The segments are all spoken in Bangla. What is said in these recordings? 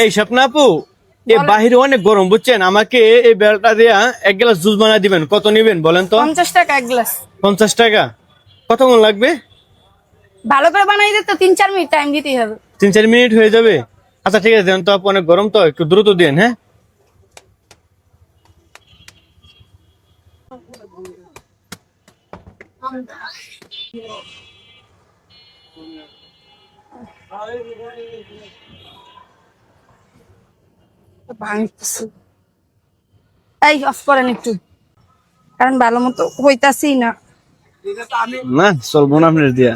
এই স্বপ্না আপু, এ বাহিরে অনেক গরম বুঝছেন, আমাকে এই বেলটা দিয়া এক গ্লাস জুস বানায় দিবেন। কত নিবেন বলেন তো? 50 টাকা এক গ্লাস। 50 টাকা? কতক্ষণ লাগবে? ভালো করে বানাই দিতে 3-4 মিনিট টাইম দিতেই হবে। 3-4 মিনিট হয়ে যাবে? আচ্ছা ঠিক আছে, দেন তো আপু, অনেক গরম তো, একটু দ্রুত দিন। হ্যাঁ, ভাঙতেছে। এই অফ করেন একটু, কারণ ভালো মতো হইতাছেই না। না চলবো না আপনার দিয়া।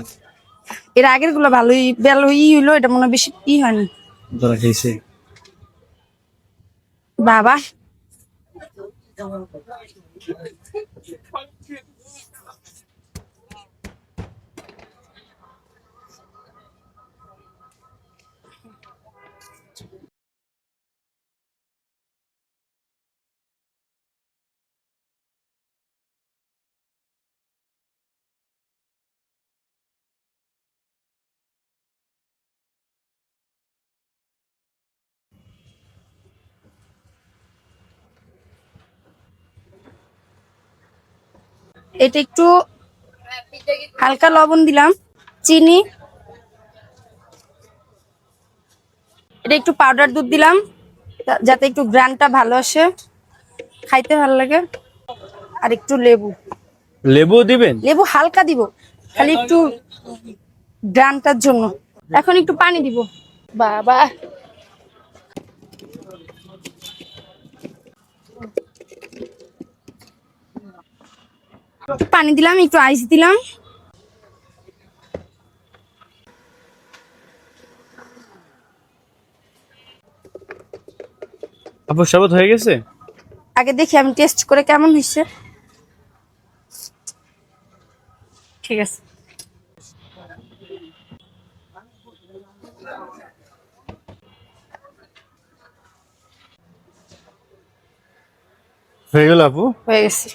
এর আগের গুলো ভালোই ভালোই হইলো, এটা মনে হয় বেশি হয়নি। ধরা খাইছে। বাবা, এটা একটু হালকা লবণ দিলাম, চিনি, এটা একটু পাউডার দুধ দিলাম যাতে একটু গ্রানটা ভালো আসে, খাইতে ভালো লাগে। আর একটু লেবু, লেবু দিবেন? লেবু হালকা দিব, খালি একটু গ্রানটার জন্য। এখন একটু পানি দিব। বাবা, পানি দিলাম, একটু আইস দিলাম। আপু শরবত হয়ে গেছে? আগে দেখি আমি টেস্ট করে কেমন হয়েছে। ঠিক আছে। হয়ে গেল আপু? হয়ে গেছে।